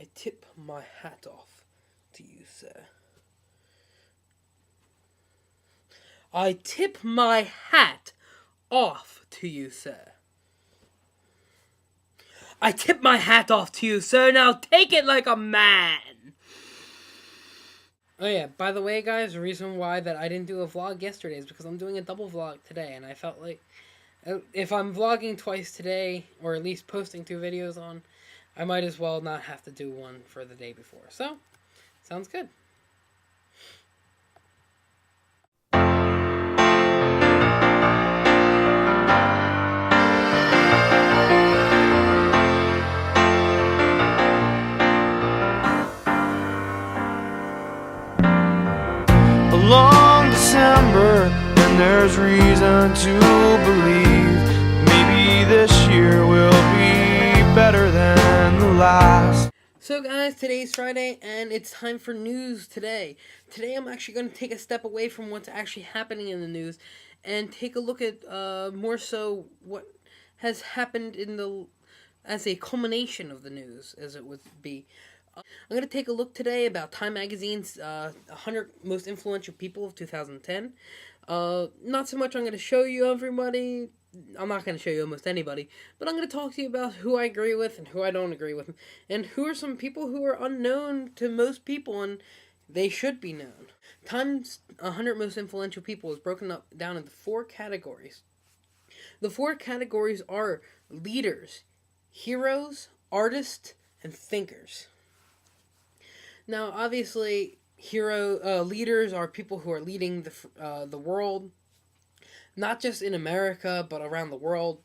I tip my hat off to you, sir. I tip my hat off to you, sir. I tip my hat off to you, sir. Now take it like a man. Oh yeah, by the way, guys, the reason why that I didn't do a vlog yesterday is because I'm doing a double vlog today, and I felt like if I'm vlogging twice today, or at least posting 2 videos on, I might as well not have to do one for the day before. So, sounds good. A long December, and there's reason to believe maybe this year will be better than the last. So guys, today's Friday, and it's time for news today. Today I'm actually going to take a step away from what's actually happening in the news, and take a look at more so what has happened in the as a culmination of the news, as it would be. I'm going to take a look today about Time Magazine's 100 Most Influential People of 2010. Not so much I'm going to show you everybody. I'm not going to show you almost anybody, but I'm going to talk to you about who I agree with and who I don't agree with, and who are some people who are unknown to most people and they should be known. Time's 100 Most Influential People is broken up down into 4 categories. The 4 categories are leaders, heroes, artists, and thinkers. Now, obviously, leaders are people who are leading the world, not just in America, but around the world.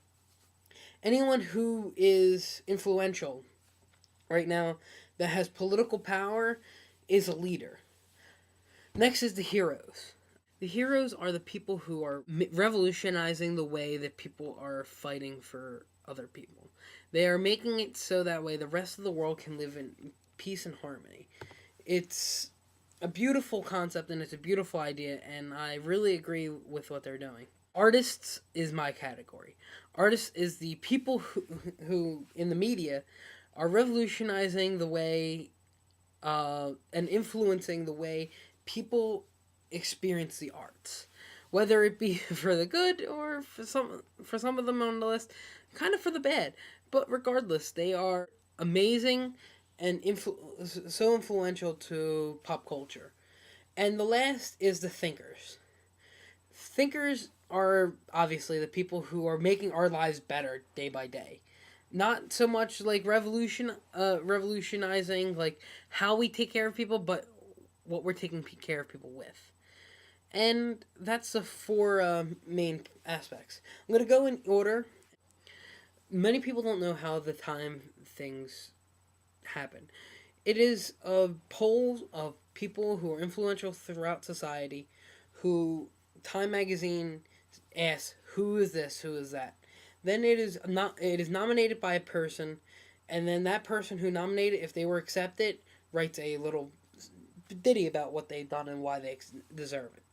Anyone who is influential right now that has political power is a leader. Next is the heroes. The heroes are the people who are revolutionizing the way that people are fighting for other people. They are making it so that way the rest of the world can live in peace and harmony. It's a beautiful concept and it's a beautiful idea, and I really agree with what they're doing. Artists is my category. Artists is the people who in the media are revolutionizing the way and influencing the way people experience the arts, whether it be for the good or for some of them on the list, kind of for the bad. But regardless, they are amazing and so influential to pop culture. And the last is the thinkers. Thinkers are obviously the people who are making our lives better day by day. Not so much like revolutionizing like how we take care of people, but what we're taking care of people with. And that's the 4 main aspects. I'm going to go in order. Many people don't know how the time things happen. It is a poll of people who are influential throughout society who Time Magazine asks, who is this, who is that. Then it is nominated by a person, and then that person who nominated, if they were accepted, writes a little ditty about what they've done and why they deserve it.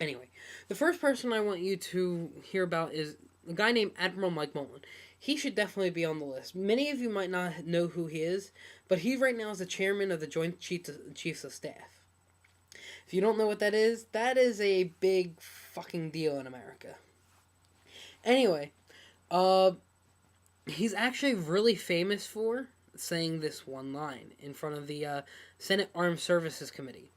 Anyway, the first person I want you to hear about is a guy named Admiral Mike Mullen. He should definitely be on the list. Many of you might not know who he is, but he right now is the chairman of the Joint Chiefs of Staff. If you don't know what that is a big fucking deal in America. Anyway, he's actually really famous for saying this one line in front of the Senate Armed Services Committee.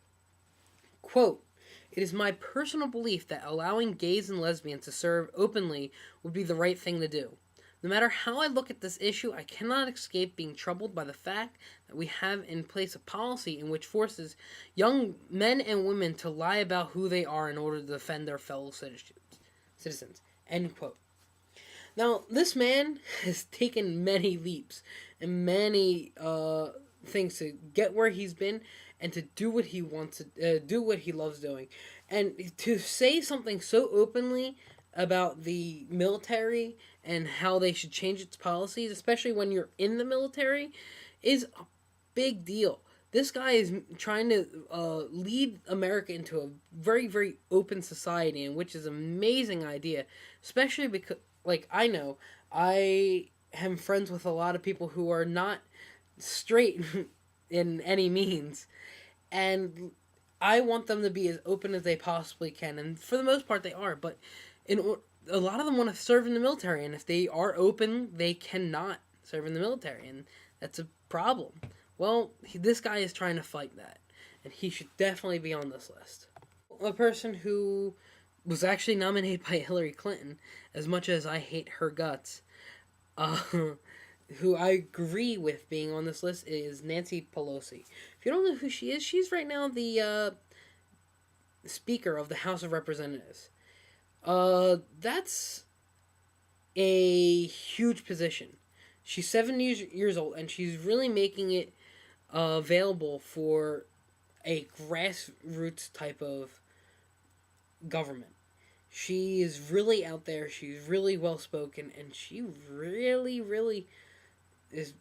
Quote, "It is my personal belief that allowing gays and lesbians to serve openly would be the right thing to do. No matter how I look at this issue, I cannot escape being troubled by the fact that we have in place a policy in which forces young men and women to lie about who they are in order to defend their fellow citizens." End quote. Now, this man has taken many leaps and many things to get where he's been and to do what he wants to do, what he loves doing. And to say something so openly about the military and how they should change its policies, especially when you're in the military, is a big deal. This guy is trying to lead America into a very, very open society, and which is an amazing idea, especially because, like, I know, I am friends with a lot of people who are not straight in any means. And I want them to be as open as they possibly can, and for the most part, they are. But a lot of them want to serve in the military, and if they are open, they cannot serve in the military, and that's a problem. Well, this guy is trying to fight that, and he should definitely be on this list. A person who was actually nominated by Hillary Clinton, as much as I hate her guts, uh, who I agree with being on this list, is Nancy Pelosi. If you don't know who she is, she's right now the Speaker of the House of Representatives. That's a huge position. She's 70 years old, and she's really making it available for a grassroots type of government. She is really out there. She's really well spoken, and she really, really is.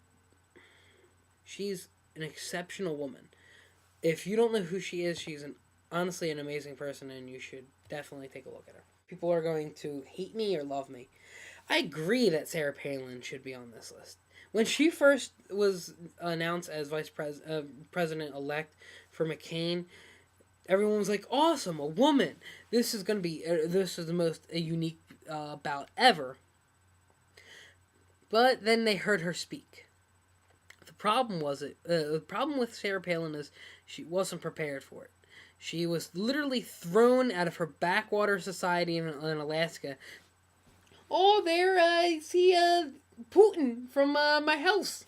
She's an exceptional woman. If you don't know who she is, she's honestly an amazing person, and you should definitely take a look at her. People are going to hate me or love me. I agree that Sarah Palin should be on this list. When she first was announced as president-elect for McCain, everyone was like, "Awesome, a woman! This is the most unique bout ever." But then they heard her speak. The problem with Sarah Palin is she wasn't prepared for it. She was literally thrown out of her backwater society in Alaska. Oh, there, I see Putin from my house.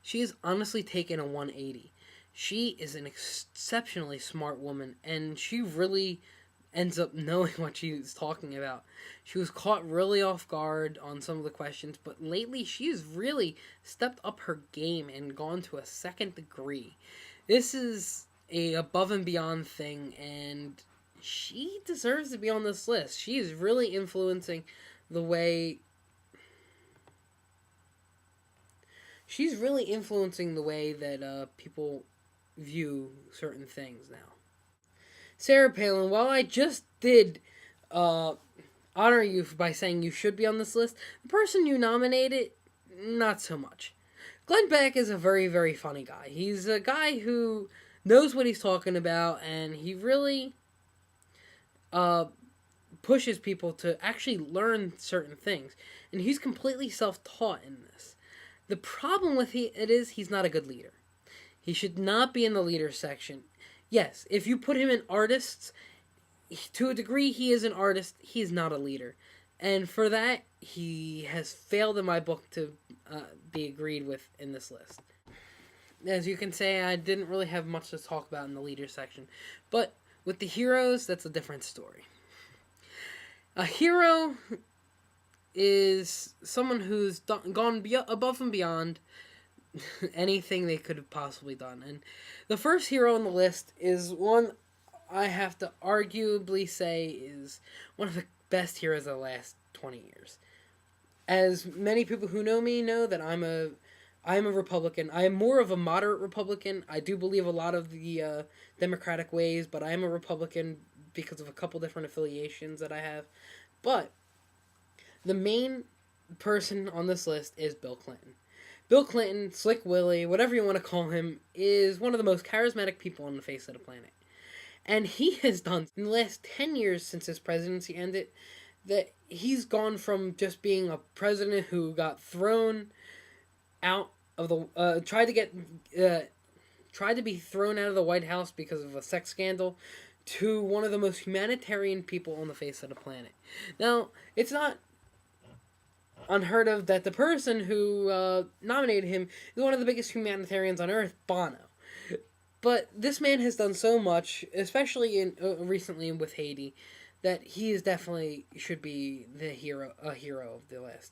She has honestly taken a 180. She is an exceptionally smart woman, and she really ends up knowing what she's talking about. She was caught really off guard on some of the questions, but lately she's really stepped up her game and gone to a second degree. This is a above and beyond thing, and she deserves to be on this list. She is really influencing the way that people view certain things now. Sarah Palin, while I just did honor you by saying you should be on this list, the person you nominated, not so much. Glenn Beck is a very, very funny guy. He's a guy who knows what he's talking about, and he really pushes people to actually learn certain things. And he's completely self-taught in this. The problem with it is he's not a good leader. He should not be in the leader section. Yes, if you put him in artists, to a degree he is an artist, he's not a leader. And for that, he has failed in my book to be agreed with in this list. As you can say, I didn't really have much to talk about in the leader section. But with the heroes, that's a different story. A hero is someone who's gone above and beyond anything they could have possibly done. And the first hero on the list is one I have to arguably say is one of the best heroes of the last 20 years. As many people who know me know that I'm a Republican. I am more of a moderate Republican. I do believe a lot of the Democratic ways, but I am a Republican because of a couple different affiliations that I have. But the main person on this list is Bill Clinton. Bill Clinton, Slick Willie, whatever you want to call him, is one of the most charismatic people on the face of the planet. And he has done, in the last 10 years since his presidency ended, that he's gone from just being a president who got thrown out of the, tried to be thrown out of the White House because of a sex scandal, to one of the most humanitarian people on the face of the planet. Now, it's not unheard of that the person who nominated him is one of the biggest humanitarians on earth, Bono. But this man has done so much, especially in recently with Haiti, that he is definitely should be a hero of the last